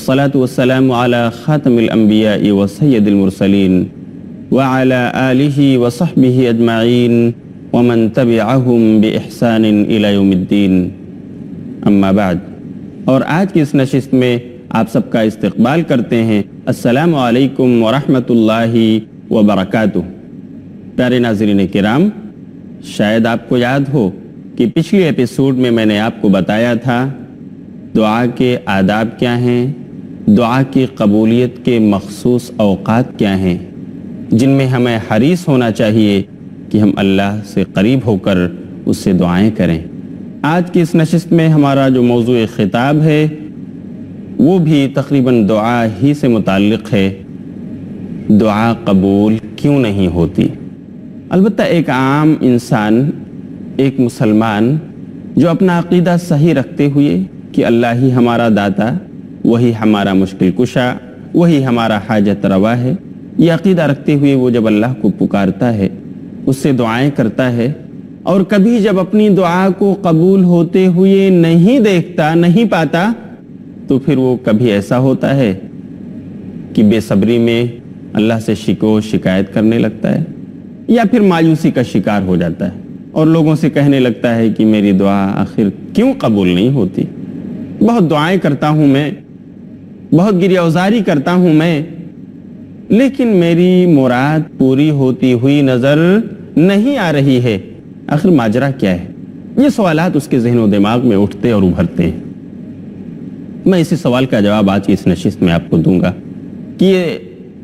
والصلاة والسلام على خاتم الأنبياء وسيد المرسلين وعلى آله وصحبه أجمعين ومن تبعهم بإحسان إلى يوم الدين اما بعد. اور آج کی اس نشست میں آپ سب کا استقبال کرتے ہیں. السلام علیکم ورحمۃ اللہ وبرکاتہ. پیارے ناظرین کرام، شاید آپ کو یاد ہو کہ پچھلی ایپیسوڈ میں میں نے آپ کو بتایا تھا دعا کے آداب کیا ہیں، دعا کی قبولیت کے مخصوص اوقات کیا ہیں جن میں ہمیں حریص ہونا چاہیے کہ ہم اللہ سے قریب ہو کر اس سے دعائیں کریں. آج کی اس نشست میں ہمارا جو موضوع خطاب ہے وہ بھی تقریباً دعا ہی سے متعلق ہے. دعا قبول کیوں نہیں ہوتی؟ البتہ ایک عام انسان، ایک مسلمان جو اپنا عقیدہ صحیح رکھتے ہوئے کہ اللہ ہی ہمارا داتا، وہی ہمارا مشکل کشا، وہی ہمارا حاجت روا ہے، یہ عقیدہ رکھتے ہوئے وہ جب اللہ کو پکارتا ہے، اس سے دعائیں کرتا ہے، اور کبھی جب اپنی دعا کو قبول ہوتے ہوئے نہیں دیکھتا، نہیں پاتا، تو پھر وہ کبھی ایسا ہوتا ہے کہ بے صبری میں اللہ سے شکو شکایت کرنے لگتا ہے، یا پھر مایوسی کا شکار ہو جاتا ہے اور لوگوں سے کہنے لگتا ہے کہ میری دعا آخر کیوں قبول نہیں ہوتی؟ بہت دعائیں کرتا ہوں میں، بہت گریہ وزاری کرتا ہوں میں، لیکن میری مراد پوری ہوتی ہوئی نظر نہیں آ رہی ہے. آخر ماجرا کیا ہے؟ یہ سوالات اس کے ذہن و دماغ میں اٹھتے اور ابھرتے ہیں. میں اسی سوال کا جواب آج کی اس نشست میں آپ کو دوں گا کہ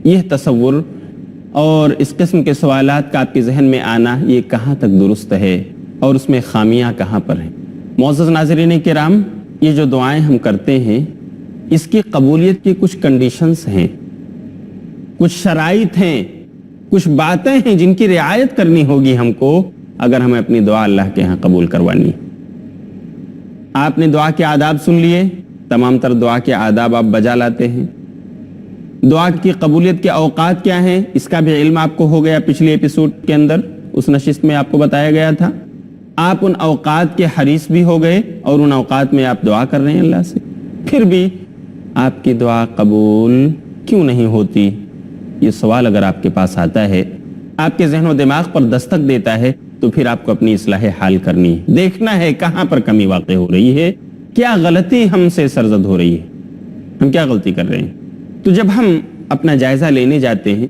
یہ تصور اور اس قسم کے سوالات کا آپ کے ذہن میں آنا یہ کہاں تک درست ہے اور اس میں خامیاں کہاں پر ہیں. معزز ناظرین کرام، یہ جو دعائیں ہم کرتے ہیں اس کی قبولیت کی کچھ کنڈیشنز ہیں، کچھ شرائط ہیں، کچھ باتیں ہیں جن کی رعایت کرنی ہوگی ہم کو اگر ہمیں اپنی دعا اللہ کے ہاں قبول کروانی. آپ نے دعا کے آداب سن لیے، تمام تر دعا کے آداب آپ بجا لاتے ہیں. دعا کی قبولیت کے اوقات کیا ہیں اس کا بھی علم آپ کو ہو گیا. پچھلی ایپیسوڈ کے اندر اس نشست میں آپ کو بتایا گیا تھا. آپ ان اوقات کے حریص بھی ہو گئے اور ان اوقات میں آپ دعا کر رہے ہیں اللہ سے، پھر بھی آپ کی دعا قبول کیوں نہیں ہوتی؟ یہ سوال اگر آپ کے پاس آتا ہے، آپ کے ذہن و دماغ پر دستک دیتا ہے، تو پھر آپ کو اپنی اصلاح حال کرنی ہے، دیکھنا ہے کہاں پر کمی واقع ہو رہی ہے، کیا غلطی ہم سے سرزد ہو رہی ہے، ہم کیا غلطی کر رہے ہیں. تو جب ہم اپنا جائزہ لینے جاتے ہیں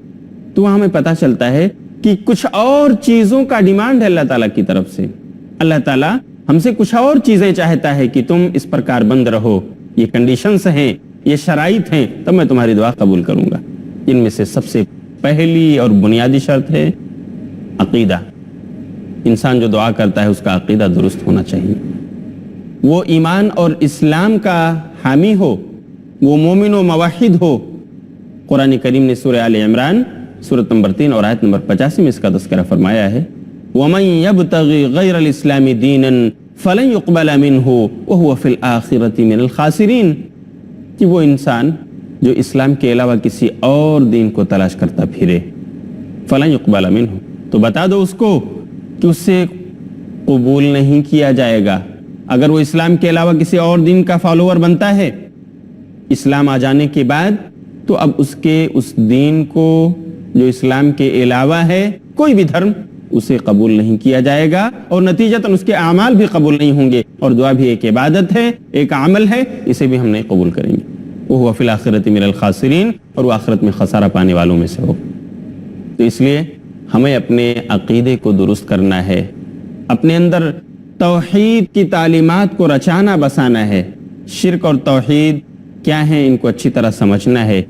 تو ہمیں پتہ چلتا ہے کہ کچھ اور چیزوں کا ڈیمانڈ ہے اللہ تعالیٰ کی طرف سے. اللہ تعالیٰ ہم سے کچھ اور چیزیں چاہتا ہے کہ تم اس پر کاربند رہو، یہ کنڈیشنز ہیں، یہ شرائط ہیں، تب میں تمہاری دعا قبول کروں گا. ان میں سے سب سے پہلی اور بنیادی شرط ہے عقیدہ. انسان جو دعا کرتا ہے اس کا عقیدہ درست ہونا چاہیے، وہ ایمان اور اسلام کا حامی ہو، وہ مومن و موحد ہو. قرآن کریم نے سورہ آل عمران سورۃ نمبر 3 اور آیت نمبر 85 میں اس کا تذکرہ فرمایا ہے، وَمَن يَبْتَغِ غَيْرَ الْإِسْلَامِ دِينًا فَلَن يُقْبَلَ مِنْهُ وَهُوَ فِي الْآخِرَةِ مِنَ الْخَاسِرِينَ. کہ وہ انسان جو اسلام کے علاوہ کسی اور دین کو تلاش کرتا پھرے، فَلَن يُقْبَلَ مِنْهُ، تو بتا دو اس کو کہ اس سے قبول نہیں کیا جائے گا. اگر وہ اسلام کے علاوہ کسی اور دین کا فالوور بنتا ہے اسلام آ جانے کے بعد، تو اب اس کے اس دین کو جو اسلام کے علاوہ ہے، کوئی بھی دھرم، اسے قبول نہیں کیا جائے گا، اور نتیجتاً اس کے اعمال بھی قبول نہیں ہوں گے. اور دعا بھی ایک عبادت ہے، ایک عمل ہے، اسے بھی ہم نہیں قبول کریں گے. وَهُوَ فِي الْآخِرَةِ مِنَ الْخَاسِرِينَ، اور وہ آخرت میں خسارہ پانے والوں میں سے ہو. تو اس لیے ہمیں اپنے عقیدے کو درست کرنا ہے، اپنے اندر توحید کی تعلیمات کو رچانا بسانا ہے. شرک اور توحید کیا ہیں ان کو اچھی طرح سمجھنا ہے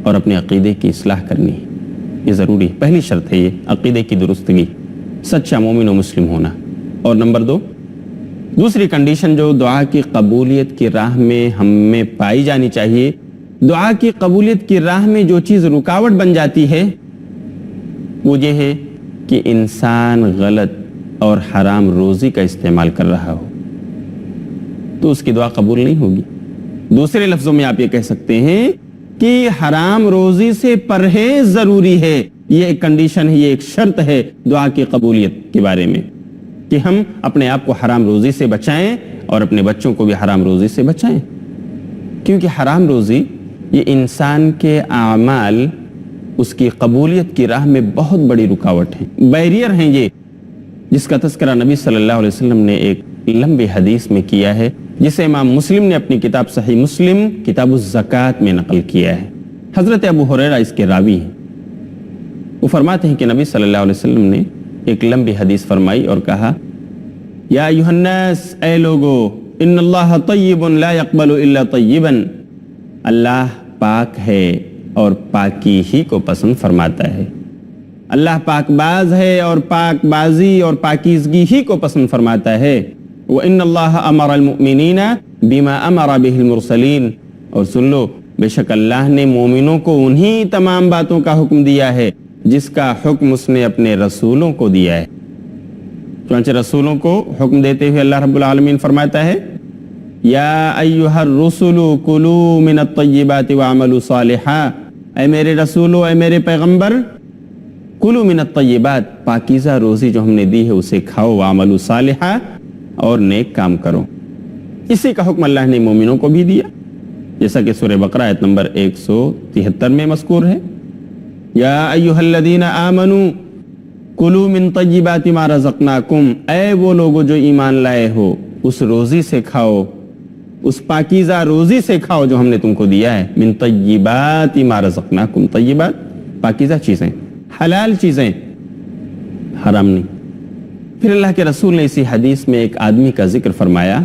اور اپنے عقیدے کی اصلاح کرنی ہے. یہ ضروری پہلی شرط ہے، یہ عقیدے کی درستگی، سچا مومن و مسلم ہونا. اور نمبر 2، دوسری کنڈیشن جو دعا کی قبولیت کی راہ میں ہم میں پائی جانی چاہیے، دعا کی قبولیت کی راہ میں جو چیز رکاوٹ بن جاتی ہے وہ یہ ہے کہ انسان غلط اور حرام روزی کا استعمال کر رہا ہو، تو اس کی دعا قبول نہیں ہوگی. دوسرے لفظوں میں آپ یہ کہہ سکتے ہیں کہ حرام روزی سے پرہیز ضروری ہے. یہ ایک کنڈیشن ہے، یہ ایک شرط ہے دعا کی قبولیت کے بارے میں کہ ہم اپنے آپ کو حرام روزی سے بچائیں اور اپنے بچوں کو بھی حرام روزی سے بچائیں. کیونکہ حرام روزی یہ انسان کے اعمال اس کی قبولیت کی راہ میں بہت بڑی رکاوٹ ہیں، بیریئر ہیں یہ، جس کا تذکرہ نبی صلی اللہ علیہ وسلم نے ایک لمبی حدیث میں کیا ہے، جسے امام مسلم نے اپنی کتاب صحیح مسلم کتاب الزکوٰۃ میں نقل کیا ہے۔ حضرت ابو ہریرہ اس کے راوی ہیں۔ وہ فرماتے ہیں کہ نبی صلی اللہ علیہ وسلم نے ایک لمبی حدیث فرمائی اور کہا، یا ایھا الناس، اے لوگو، ان اللہ طیب لا يقبل الا طیبا، اللہ پاک ہے اور پاکی ہی کو پسند فرماتا ہے۔ اللہ پاک باز ہے اور پاک بازی اور پاکیزگی ہی کو پسند فرماتا ہے۔ وَإِنَّ اللَّهَ أَمَرَ الْمُؤْمِنِينَ بِمَا أَمَرَ بِهِ الْمُرْسَلِينَ، اور سن لو، بے شک اللہ نے مومنوں کو انہی تمام باتوں کا حکم دیا ہے جس کا حکم اس نے اپنے رسولوں کو دیا ہے۔ چنانچہ رسولوں کو حکم دیتے ہوئے اللہ رب العالمین فرماتا ہے، یا ایھا الرسل کلوا من الطیبات واعملوا صالحا، اے میرے رسولو، اے میرے پیغمبر، کلوا من الطیبات، پاکیزہ روزی جو ہم نے دی ہے اسے کھاؤ، واعملوا صالحا، اور نیک کام کرو۔ اسی کا حکم اللہ نے مومنوں کو بھی دیا، جیسا کہ سورہ بقرہ آیت نمبر 173 میں مذکور ہے، یا ایھا الذین آمنوا کلوا من طیبات ما رزقناکم، اے وہ لوگو جو ایمان لائے ہو، اس روزی سے کھاؤ، اس پاکیزہ روزی سے کھاؤ جو ہم نے تم کو دیا ہے۔ من طیبات ما رزقناکم، طیبات پاکیزہ چیزیں، حلال چیزیں، حرام نہیں۔ پھر اللہ کے رسول نے اسی حدیث میں ایک آدمی کا ذکر فرمایا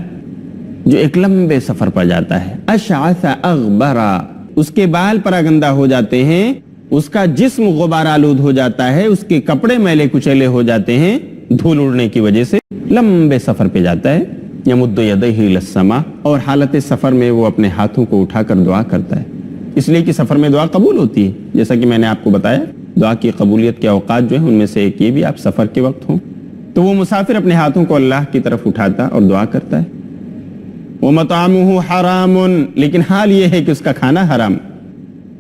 جو ایک لمبے سفر پر جاتا ہے، اشعث اغبرا، اس کے بال پراگندہ ہو جاتے ہیں، اس کا جسم غبار آلود ہو جاتا ہے، اس کے کپڑے میلے کچیلے ہو جاتے ہیں دھول اڑنے کی وجہ سے، لمبے سفر پہ جاتا ہے، یمد یدیہ الی السماء، اور حالت سفر میں وہ اپنے ہاتھوں کو اٹھا کر دعا کرتا ہے، اس لیے کہ سفر میں دعا قبول ہوتی ہے، جیسا کہ میں نے آپ کو بتایا دعا کی قبولیت کے اوقات جو ہیں ان میں سے ایک یہ بھی آپ سفر کے وقت ہوں، تو وہ مسافر اپنے ہاتھوں کو اللہ کی طرف اٹھاتا اور دعا کرتا ہے۔ وَمَطْعَمُهُ حَرَامٌ، لیکن حال یہ ہے کہ اس کا کھانا حرام،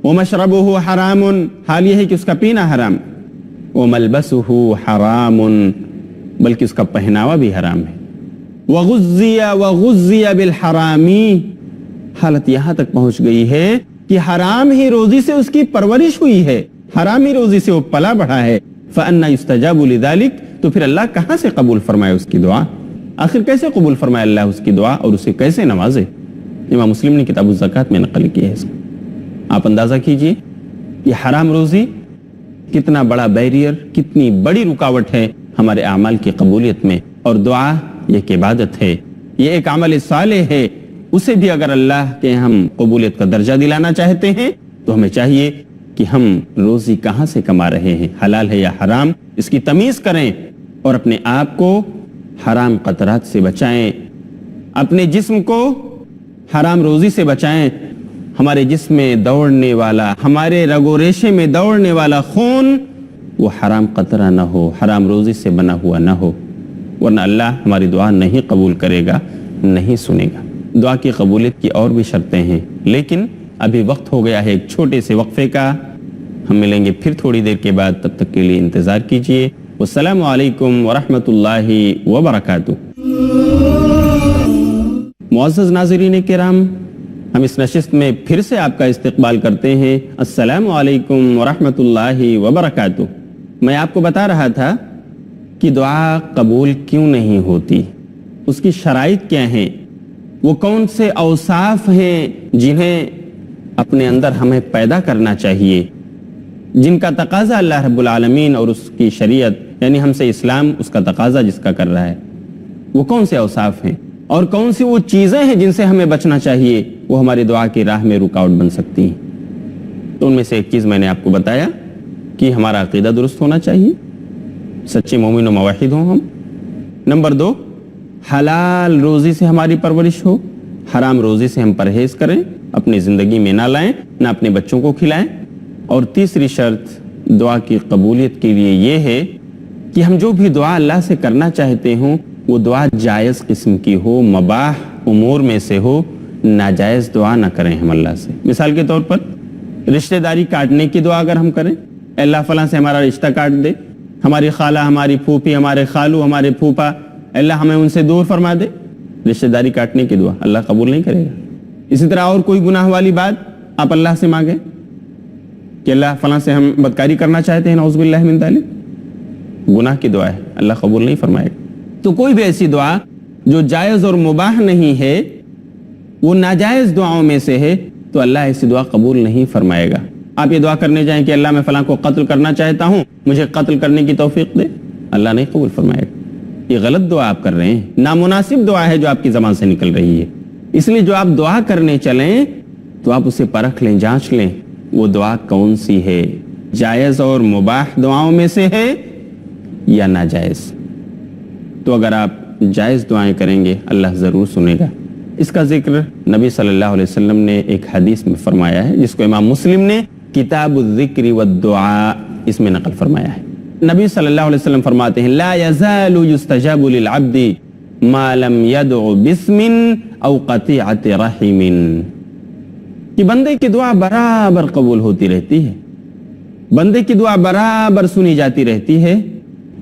وَمَشْرَبُهُ حَرَامٌ، حال یہ ہے کہ اس کا پینا حرام، وَمَلْبَسُهُ حَرَامٌ، بلکہ اس کا پہناوا بھی حرام ہے، وَغُزِّيَ بِالْحَرَامِ، حالت یہاں تک پہنچ گئی ہے کہ حرام ہی روزی سے اس کی پرورش ہوئی ہے، حرامی روزی سے وہ پلا بڑھا ہے، فَأَنَّ يُسْتَجَابُ لِذَلِكَ، تو پھر اللہ کہاں سے قبول فرمائے اس کی دعا؟ آخر کیسے قبول فرمائے اللہ اس کی دعا اور اسے کیسے نوازے؟ امام مسلم نے کتاب الزکوٰۃ میں نقل کیا ہے اس کو۔ آپ اندازہ کیجئے یہ حرام روزی کتنا بڑا بیریئر، کتنی بڑی رکاوٹ ہے ہمارے اعمال کی قبولیت میں، اور دعا یہ ایک عبادت ہے، یہ ایک عمل صالح ہے، اسے بھی اگر اللہ کے ہم قبولیت کا درجہ دلانا چاہتے ہیں تو ہمیں چاہیے کہ ہم روزی کہاں سے کما رہے ہیں، حلال ہے یا حرام، اس کی تمیز کریں اور اپنے آپ کو حرام قطرات سے بچائیں، اپنے جسم کو حرام روزی سے بچائیں۔ ہمارے جسم میں دوڑنے والا، ہمارے رگ و ریشے میں دوڑنے والا خون وہ حرام قطرہ نہ ہو، حرام روزی سے بنا ہوا نہ ہو، ورنہ اللہ ہماری دعا نہیں قبول کرے گا، نہیں سنے گا۔ دعا کی قبولیت کی اور بھی شرطیں ہیں، لیکن ابھی وقت ہو گیا ہے ایک چھوٹے سے وقفے کا، ہم ملیں گے پھر تھوڑی دیر کے بعد، تب تک کے لیے انتظار کیجیے۔ والسلام علیکم ورحمۃ اللہ وبرکاتہ۔ معزز ناظرین کرام، ہم اس نشست میں پھر سے آپ کا استقبال کرتے ہیں۔ السلام علیکم ورحمۃ اللہ وبرکاتہ۔ میں آپ کو بتا رہا تھا کہ دعا قبول کیوں نہیں ہوتی، اس کی شرائط کیا ہیں، وہ کون سے اوصاف ہیں جنہیں اپنے اندر ہمیں پیدا کرنا چاہیے، جن کا تقاضا اللہ رب العالمین اور اس کی شریعت، یعنی ہم سے اسلام اس کا تقاضا جس کا کر رہا ہے، وہ کون سے اوصاف ہیں، اور کون سی وہ چیزیں ہیں جن سے ہمیں بچنا چاہیے، وہ ہماری دعا کی راہ میں رکاوٹ بن سکتی ہیں۔ تو ان میں سے ایک چیز میں نے آپ کو بتایا کہ ہمارا عقیدہ درست ہونا چاہیے، سچے مومن و موحد ہوں ہم۔ نمبر 2، حلال روزی سے ہماری پرورش ہو، حرام روزی سے ہم پرہیز کریں، اپنی زندگی میں نہ لائیں، نہ اپنے بچوں کو کھلائیں۔ اور تیسری شرط دعا کی قبولیت کے لیے یہ ہے کہ ہم جو بھی دعا اللہ سے کرنا چاہتے ہوں وہ دعا جائز قسم کی ہو، مباح امور میں سے ہو، ناجائز دعا نہ کریں ہم اللہ سے۔ مثال کے طور پر رشتہ داری کاٹنے کی دعا اگر ہم کریں، اللہ فلاں سے ہمارا رشتہ کاٹ دے، ہماری خالہ، ہماری پھوپھی، ہمارے خالو، ہمارے پھوپا، اللہ ہمیں ان سے دور فرما دے، رشتہ داری کاٹنے کی دعا اللہ قبول نہیں کرے گا۔ اسی طرح اور کوئی گناہ والی بات آپ اللہ سے مانگیں کہ اللہ فلاں سے ہم بدکاری کرنا چاہتے ہیں، نعوذ باللہ من ذالک، گناہ کی دعا ہے، اللہ قبول نہیں فرمائے گا۔ تو کوئی بھی ایسی دعا جو جائز اور مباح نہیں ہے، وہ ناجائز دعاؤں میں سے ہے، تو اللہ ایسی دعا قبول نہیں فرمائے گا۔ آپ یہ دعا کرنے جائیں کہ اللہ میں فلاں کو قتل کرنا چاہتا ہوں، مجھے قتل کرنے کی توفیق دے، اللہ نہیں قبول فرمائے گا۔ یہ غلط دعا آپ کر رہے ہیں، نامناسب دعا ہے جو آپ کی زبان سے نکل رہی ہے۔ اس لیے جو آپ دعا کرنے چلیں تو آپ اسے پرکھ لیں، جانچ لیں وہ دعا کون سی ہے، جائز اور مباح دعاؤں میں سے ہے یا ناجائز۔ تو اگر آپ جائز دعائیں کریں گے اللہ ضرور سنے گا۔ اس کا ذکر نبی صلی اللہ علیہ وسلم نے ایک حدیث میں فرمایا ہے، جس کو امام مسلم نے کتاب الذکر والدعاء اس میں نقل فرمایا ہے۔ نبی صلی اللہ علیہ وسلم فرماتے ہیں لا یزال یستجاب للعبد ما لم يدع باسم او قطیعۃ رحم، کہ بندے کی دعا برابر قبول ہوتی رہتی ہے، بندے کی دعا برابر سنی جاتی رہتی ہے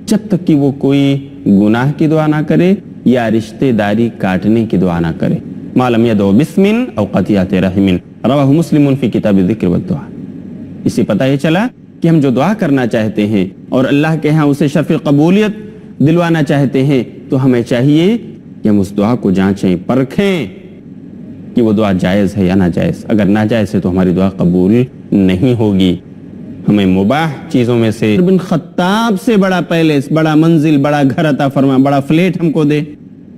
جب تک کہ وہ کوئی گناہ کی دعا نہ کرے یا رشتہ داری کاٹنے کی دعا نہ کرے۔ ما لم يدع باسم او قطیعۃ رحم، رواہ مسلم فی کتاب الذکر والدعاء۔ اس سے پتہ یہ چلا کہ ہم جو دعا کرنا چاہتے ہیں اور اللہ کے ہاں اسے شرف قبولیت دلوانا چاہتے ہیں تو ہمیں چاہیے کہ ہم اس دعا کو جانچیں، پرکھیں کہ وہ دعا جائز ہے یا ناجائز۔ اگر ناجائز ہے تو ہماری دعا قبول نہیں ہوگی۔ ہمیں مباح چیزوں میں سے بن خطاب سے بڑا پیلس، بڑا منزل، بڑا گھر عطا فرما، بڑا فلیٹ ہم کو دے،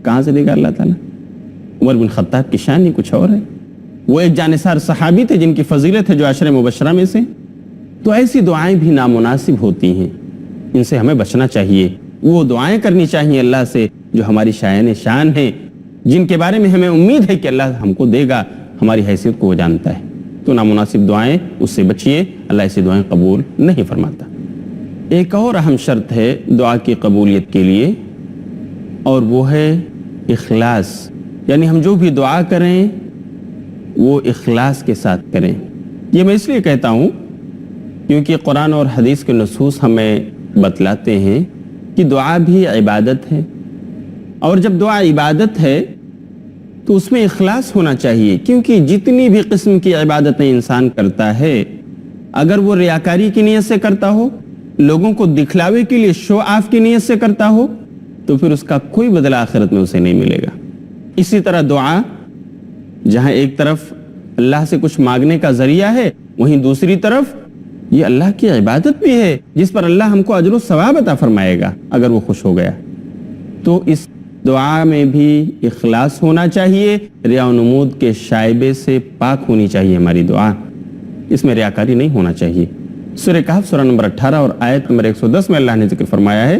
کہاں سے دے گا اللہ تعالیٰ؟ عمر بن خطاب کی شان ہی کچھ اور ہے، وہ ایک جانثار صحابی تھے جن کی فضیلت ہے جو عشر مبشرہ میں سے۔ تو ایسی دعائیں بھی نامناسب ہوتی ہیں، ان سے ہمیں بچنا چاہیے۔ وہ دعائیں کرنی چاہیے اللہ سے جو ہماری شایان شان ہیں، جن کے بارے میں ہمیں امید ہے کہ اللہ ہم کو دے گا، ہماری حیثیت کو وہ جانتا ہے۔ تو نامناسب دعائیں اس سے بچیے، اللہ ایسی دعائیں قبول نہیں فرماتا۔ ایک اور اہم شرط ہے دعا کی قبولیت کے لیے، اور وہ ہے اخلاص، یعنی ہم جو بھی دعا کریں وہ اخلاص کے ساتھ کریں۔ یہ میں اس لیے کہتا ہوں کیونکہ قرآن اور حدیث کے نصوص ہمیں بتلاتے ہیں کہ دعا بھی عبادت ہے، اور جب دعا عبادت ہے تو اس میں اخلاص ہونا چاہیے، کیونکہ جتنی بھی قسم کی عبادتیں انسان کرتا ہے اگر وہ ریاکاری کی نیت سے کرتا ہو، لوگوں کو دکھلاوے کے لیے شو آف کی نیت سے کرتا ہو، تو پھر اس کا کوئی بدلہ آخرت میں اسے نہیں ملے گا۔ اسی طرح دعا جہاں ایک طرف اللہ سے کچھ مانگنے کا ذریعہ ہے، وہیں دوسری طرف یہ اللہ کی عبادت بھی ہے جس پر اللہ ہم کو اجر و ثواب عطا فرمائے گا اگر وہ خوش ہو گیا۔ تو اس دعا میں بھی اخلاص ہونا چاہیے، ریا و نمود کے شائبے سے پاک ہونی چاہیے ہماری دعا، اس میں ریاکاری نہیں ہونا چاہیے۔ سورہ کہف سورہ نمبر 18 اور آیت نمبر 110 میں اللہ نے ذکر فرمایا ہے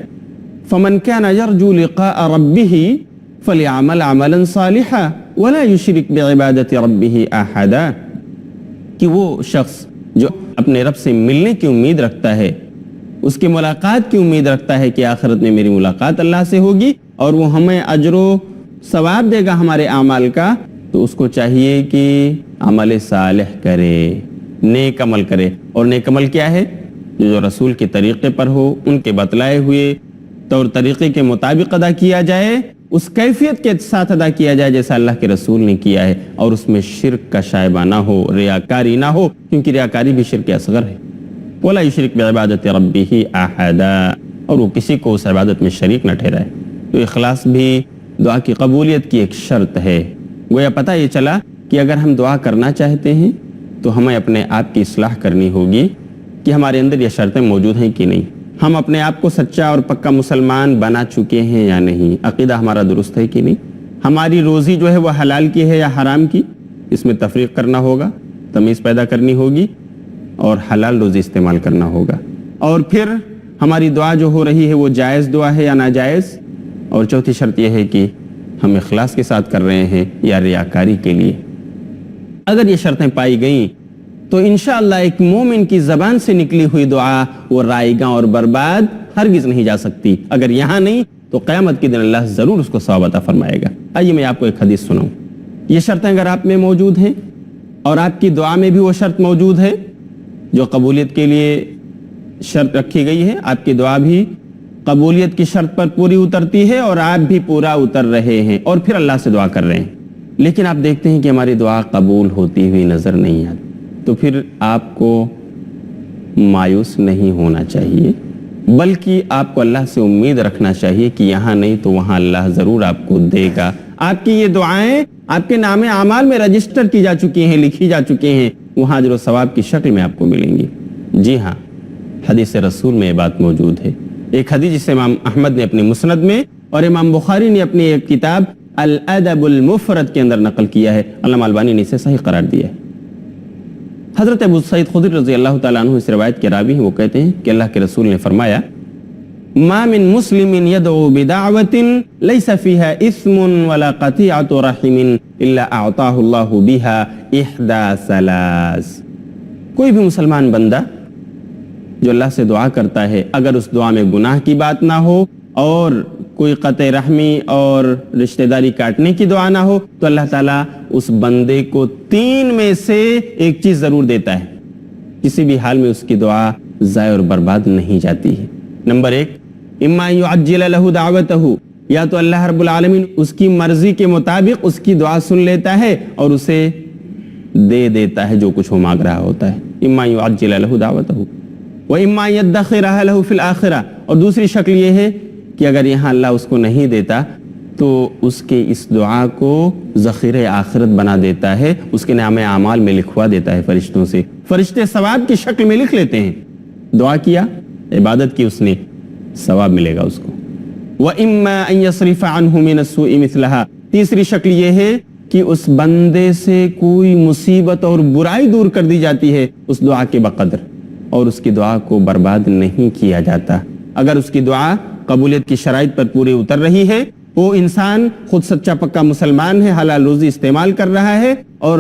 فَمَنْ كَانَ يَرْجُو لِقَاءَ رَبِّهِ فَلْيَعْمَلْ عَمَلًا صَالِحًا وَلَا يُشْرِكْ بِعِبَادَةِ رَبِّهِ أَحَدًا، کہ وہ شخص جو اپنے رب سے ملنے کی امید رکھتا ہے، اس کی ملاقات کی امید رکھتا ہے کہ آخرت میں میری ملاقات اللہ سے ہوگی اور وہ ہمیں اجر و ثواب دے گا ہمارے اعمال کا، تو اس کو چاہیے کہ عمل صالح کرے، نیک عمل کرے۔ اور نیک عمل کیا ہے؟ جو رسول کے طریقے پر ہو، ان کے بتلائے ہوئے طور طریقے کے مطابق ادا کیا جائے، اس کیفیت کے ساتھ ادا کیا جائے جیسا اللہ کے رسول نے کیا ہے، اور اس میں شرک کا شائبہ نہ ہو، ریاکاری نہ ہو، کیونکہ ریاکاری بھی شرک اصغر ہے۔ وَلَا يُشْرِكْ بِعِبَادَةِ رَبِّهِ أَحَدًا، اور وہ کسی کو اس عبادت میں شریک نہ ٹھہرائے۔ تو اخلاص بھی دعا کی قبولیت کی ایک شرط ہے۔ گویا پتہ یہ چلا کہ اگر ہم دعا کرنا چاہتے ہیں تو ہمیں اپنے آپ کی اصلاح کرنی ہوگی کہ ہمارے اندر یہ شرطیں موجود ہیں کہ نہیں، ہم اپنے آپ کو سچا اور پکا مسلمان بنا چکے ہیں یا نہیں، عقیدہ ہمارا درست ہے کہ نہیں، ہماری روزی جو ہے وہ حلال کی ہے یا حرام کی، اس میں تفریق کرنا ہوگا، تمیز پیدا کرنی ہوگی اور حلال روزی استعمال کرنا ہوگا۔ اور پھر ہماری دعا جو ہو رہی ہے وہ جائز دعا ہے یا ناجائز، اور چوتھی شرط یہ ہے کہ ہم اخلاص کے ساتھ کر رہے ہیں یا ریاکاری کے لیے۔ اگر یہ شرطیں پائی گئیں تو انشاءاللہ ایک مومن کی زبان سے نکلی ہوئی دعا وہ رائیگاں اور برباد ہرگز نہیں جا سکتی، اگر یہاں نہیں تو قیامت کے دن اللہ ضرور اس کو ثواب عطا فرمائے گا۔ آئیے میں آپ کو ایک حدیث سناؤں۔ یہ شرطیں اگر آپ میں موجود ہیں اور آپ کی دعا میں بھی وہ شرط موجود ہے جو قبولیت کے لیے شرط رکھی گئی ہے، آپ کی دعا بھی قبولیت کی شرط پر پوری اترتی ہے اور آپ بھی پورا اتر رہے ہیں اور پھر اللہ سے دعا کر رہے ہیں، لیکن آپ دیکھتے ہیں کہ ہماری دعا قبول ہوتی ہوئی نظر نہیں آتی، تو پھر آپ کو مایوس نہیں ہونا چاہیے، بلکہ آپ کو اللہ سے امید رکھنا چاہیے کہ یہاں نہیں تو وہاں اللہ ضرور آپ کو دے گا۔ آپ کی یہ دعائیں آپ کے نام اعمال میں رجسٹر کی جا چکی ہیں، لکھی جا چکی ہیں، وہاں اجر و ثواب کی شکل میں آپ کو ملیں گی۔ جی ہاں، حدیث رسول میں یہ بات موجود ہے۔ ایک حدیث جسے امام احمد نے اپنی مسند میں اور امام بخاری نے اپنی ایک کتاب الادب المفرد کے اندر نقل کیا ہے، علامہ البانی نے اسے صحیح قرار دیا ہے۔ حضرت ابو سعید خدری رضی اللہ تعالیٰ عنہ اس روایت کے راوی ہیں، وہ کہتے ہیں کہ اللہ کے رسول نے فرمایا ما من مسلم يدعو بدعوة ليس فيها اسم ولا قطيعة رحم الا اعطاه الله بها احدى ثلاث۔ کوئی بھی مسلمان بندہ جو اللہ سے دعا کرتا ہے، اگر اس دعا میں گناہ کی بات نہ ہو اور کوئی قطع رحمی اور رشتہ داری کاٹنے کی دعا نہ ہو، تو اللہ تعالیٰ اس بندے کو 3 میں سے ایک چیز ضرور دیتا ہے، کسی بھی حال میں اس کی دعا ضائع اور برباد نہیں جاتی ہے۔ نمبر 1، اما یعجل له دعوته، یا تو اللہ رب العالمین اس کی مرضی کے مطابق اس کی دعا سن لیتا ہے اور اسے دے دیتا ہے جو کچھ وہ مانگ رہا ہوتا ہے۔ اما یعجل له دعوته واما یدخرها له فی الاخرہ، اور دوسری شکل یہ ہے کہ اگر یہاں اللہ اس کو نہیں دیتا تو اس کے اس دعا کو ذخیرہ آخرت بنا دیتا ہے، اس کے نام اعمال میں لکھوا دیتا ہے فرشتوں سے، فرشتے ثواب کی شکل میں لکھ لیتے ہیں۔ دعا کیا، عبادت کی اس نے، ثواب ملے گا اس کو۔ وَإِمَّا أَن يَصْرِفَ عَنْهُ مِنَ السُّوءِ مِثْلَهَا، تیسری شکل یہ ہے کہ اس بندے سے کوئی مصیبت اور برائی دور کر دی جاتی ہے اس دعا کے بقدر، اور اس کی دعا کو برباد نہیں کیا جاتا۔ اگر اس کی دعا قبولیت کی شرائط پر پوری اتر رہی ہے، وہ انسان خود سچا پکا مسلمان ہے، حلال روزی استعمال کر رہا ہے اور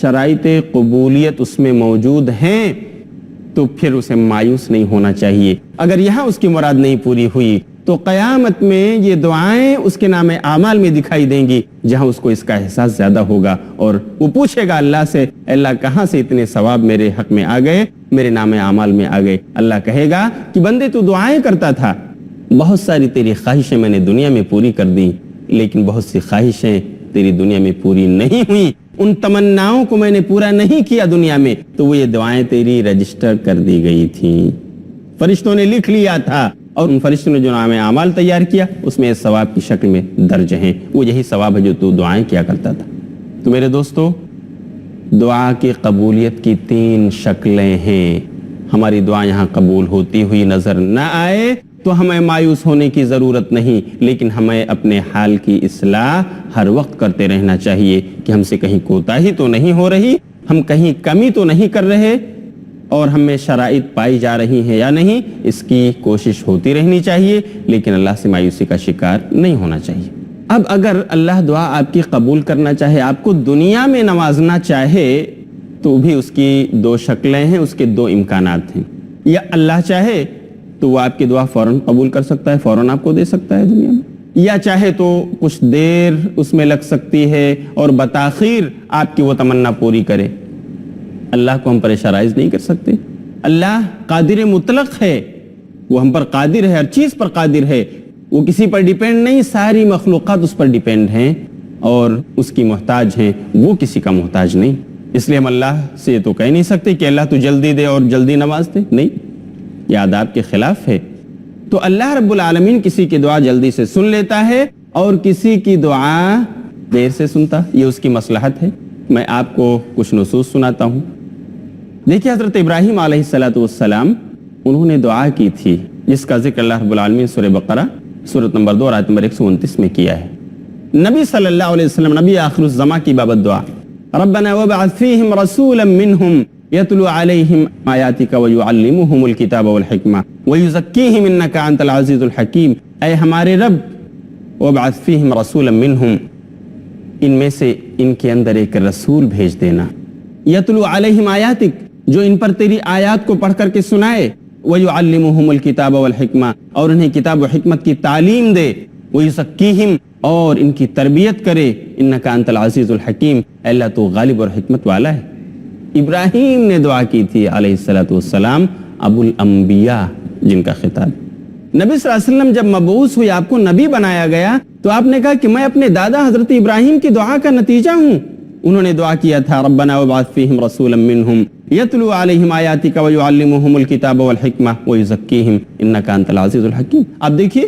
شرائط قبولیت اس میں موجود ہیں، تو پھر اسے مایوس نہیں ہونا چاہیے۔ اگر یہاں اس کی مراد نہیں پوری ہوئی تو قیامت میں یہ دعائیں اس کے نام اعمال میں دکھائی دیں گی، جہاں اس کو اس کا احساس زیادہ ہوگا، اور وہ پوچھے گا اللہ سے، اللہ کہاں سے اتنے ثواب میرے حق میں آ گئے، میرے نام اعمال میں آ گئے۔ اللہ کہے گا کہ بندے تو دعائیں کرتا تھا، بہت ساری تیری خواہشیں میں نے دنیا میں پوری کر دی، لیکن بہت سی خواہشیں تیری دنیا میں پوری نہیں ہوئی، ان تمناؤں کو میں نے پورا نہیں کیا دنیا میں، تو وہ یہ دعائیں تیری رجسٹر کر دی گئی تھیں، فرشتوں نے لکھ لیا تھا، اور ان فرشتوں نے جو نام اعمال تیار کیا اس میں ثواب کی شکل میں درج ہیں، وہ یہی ثواب ہے جو تو دعائیں کیا کرتا تھا۔ تو میرے دوستو، دعا کی قبولیت کی 3 شکلیں ہیں۔ ہماری دعا یہاں قبول ہوتی ہوئی نظر نہ آئے تو ہمیں مایوس ہونے کی ضرورت نہیں، لیکن ہمیں اپنے حال کی اصلاح ہر وقت کرتے رہنا چاہیے کہ ہم سے کہیں کوتاہی تو نہیں ہو رہی، ہم کہیں کمی تو نہیں کر رہے، اور ہمیں شرائط پائی جا رہی ہیں یا نہیں، اس کی کوشش ہوتی رہنی چاہیے، لیکن اللہ سے مایوسی کا شکار نہیں ہونا چاہیے۔ اب اگر اللہ دعا آپ کی قبول کرنا چاہے، آپ کو دنیا میں نوازنا چاہے، تو بھی اس کی 2 شکلیں ہیں، اس کے 2 امکانات ہیں۔ یا اللہ چاہے تو وہ آپ کی دعا فوراً قبول کر سکتا ہے، فوراً آپ کو دے سکتا ہے دنیا میں، یا چاہے تو کچھ دیر اس میں لگ سکتی ہے اور بتاخیر آپ کی وہ تمنا پوری کرے۔ اللہ کو ہم پر شرائط نہیں کر سکتے، اللہ قادر مطلق ہے، وہ ہم پر قادر ہے، ہر چیز پر قادر ہے، وہ کسی پر ڈیپینڈ نہیں، ساری مخلوقات اس پر ڈیپینڈ ہیں اور اس کی محتاج ہیں، وہ کسی کا محتاج نہیں۔ اس لیے ہم اللہ سے یہ تو کہہ نہیں سکتے کہ اللہ تو جلدی دے اور جلدی نواز دے، نہیں، یہ آداب کے خلاف ہے۔ تو اللہ رب العالمین کسی کی دعا جلدی سے سن لیتا ہے اور کسی کی دعا دیر سے سنتا، یہ اس کی مصلحت ہے۔ میں آپ کو کچھ نصوص سناتا ہوں۔ دیکھیے، حضرت ابراہیم علیہ السلام انہوں نے دعا کی تھی جس کا ذکر اللہ رب العالمین سورہ بقرہ سورۃ نمبر 2 آیت نمبر 129 میں کیا ہے۔ نبی صلی اللہ علیہ وسلم، نبی آخر الزمان کی بابت دعا، ربنا وابعث فیہم رسولا منہم یتلو علیہم آیاتک ویعلمہم الکتاب والحکمہ ویزکیہم انک انت العزیز الحکیم۔ اے ہمارے رب، وابعث فیہم رسولا منہم، ان میں سے ان کے اندر ایک رسول بھیج دینا، یتلو علیہم آیاتک، جو ان پر تیری آیات کو پڑھ کر کے سنائے، وَيُعَلِّمُهُمُ الْكِتَابَ وَالْحِكْمَةَ، اور انہیں کتاب و حکمت کی تعلیم دے، وَيُزَكِّيهِمْ، اور ان کی تربیت کرے، اِنَّكَ أَنْتَ الْعَزِيزُ الْحَكِيمُ، اللہ تو غالب اور حکمت والا ہے۔ ابراہیم نے دعا کی تھی علیہ السلام، ابو الانبیاء جن کا خطاب۔ نبی صلی اللہ علیہ وسلم جب مبعوث ہوئے، آپ کو نبی بنایا گیا، تو آپ نے کہا کہ میں اپنے دادا حضرت ابراہیم کی دعا کا نتیجہ ہوں، انہوں نے دعا کیا تھا ربنا وابعث فیہم رسولا منہم یتلو علیہم آیاتک ویعلمہم الکتاب والحکمہ ویزکیہم انک انت العزیز الحکیم. اب دیکھیے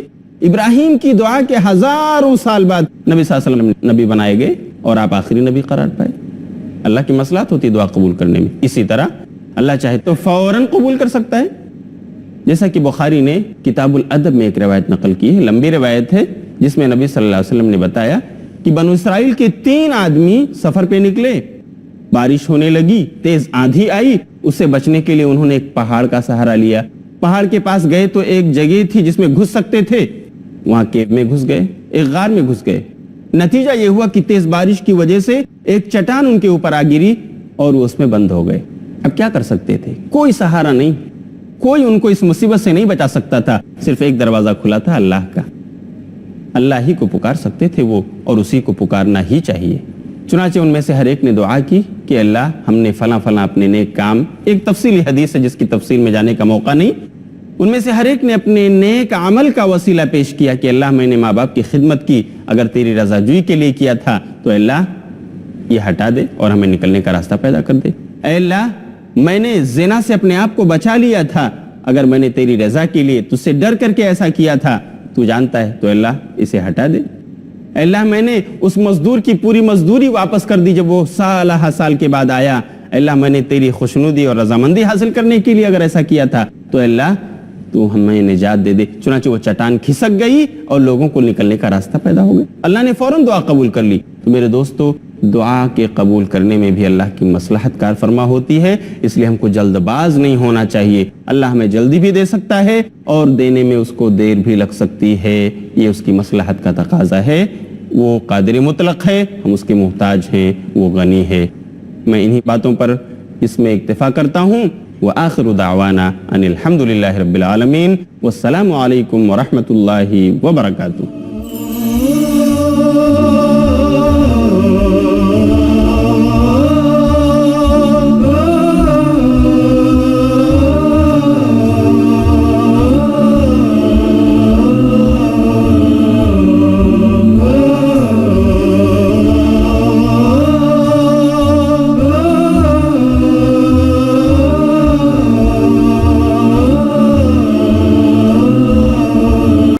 ابراہیم کی دعا کے ہزاروں سال بعد نبی صلی اللہ علیہ وسلم نبی بنائے گئے اور آپ آخری نبی قرار پائے. اللہ کی مصلحت ہوتی ہے دعا قبول کرنے میں. اسی طرح اللہ چاہے تو فوراً قبول کر سکتا ہے، جیسا کہ بخاری نے کتاب الادب میں ایک روایت نقل کی ہے، لمبی روایت ہے، جس میں نبی صلی اللہ علیہ وسلم نے بتایا کہ بنو اسرائیل کے 3 آدمی سفر پہ نکلے، بارش ہونے لگی، تیز آندھی آئی، اس سے بچنے کے لیے انہوں نے ایک پہاڑ کا سہارا لیا. پہاڑ کے پاس گئے تو ایک جگہ تھی جس میں گھس سکتے تھے، وہاں کیو میں گھس گئے، ایک غار میں گھس گئے. نتیجہ یہ ہوا کہ تیز بارش کی وجہ سے ایک چٹان ان کے اوپر آ گری اور وہ اس میں بند ہو گئے. اب کیا کر سکتے تھے؟ کوئی سہارا نہیں، کوئی ان کو اس مصیبت سے نہیں بچا سکتا تھا. صرف ایک دروازہ کھلا تھا، اللہ کا. اللہ ہی کو پکار سکتے تھے وہ، اور اسی کو پکارنا ہی چاہیے. چنانچہ ان میں سے ہر ایک نے دعا کی کہ اللہ ہم نے فلاں فلاں اپنے نیک کام، ایک تفصیلی حدیث ہے جس کی تفصیل میں جانے کا موقع نہیں، ان میں سے ہر ایک نے اپنے نیک عمل کا وسیلہ پیش کیا کہ اللہ میں نے ماں باپ کی خدمت کی، اگر تیری رضا جوئی کے لیے کیا تھا تو اللہ یہ ہٹا دے اور ہمیں نکلنے کا راستہ پیدا کر دے. اے اللہ میں نے زنا سے اپنے آپ کو بچا لیا تھا، اگر میں نے تیری رضا کے لیے تجھ سے ڈر کر کے ایسا کیا تھا تو جانتا ہے، تو اللہ اسے ہٹا دے. اے اللہ میں نے اس مزدور کی پوری مزدوری واپس کر دی جب وہ سالہ سال کے بعد آیا. اے اللہ میں نے تیری خوشنودی اور رضامندی حاصل کرنے کے لیے اگر ایسا کیا تھا تو اے اللہ تو ہمیں نجات دے دے. چنانچہ وہ چٹان کھسک گئی اور لوگوں کو نکلنے کا راستہ پیدا ہو گیا. اللہ نے فوراً دعا قبول کر لی. تو میرے دوستو، دعا کے قبول کرنے میں بھی اللہ کی مصلحت کار فرما ہوتی ہے، اس لیے ہم کو جلد باز نہیں ہونا چاہیے. اللہ ہمیں جلدی بھی دے سکتا ہے اور دینے میں اس کو دیر بھی لگ سکتی ہے، یہ اس کی مصلحت کا تقاضا ہے. وہ قادر مطلق ہے، ہم اس کے محتاج ہیں، وہ غنی ہے. میں انہی باتوں پر اس میں اکتفا کرتا ہوں. وآخر دعوانا ان الحمد للہ رب العالمین، والسلام علیکم ورحمۃ اللہ وبرکاتہ.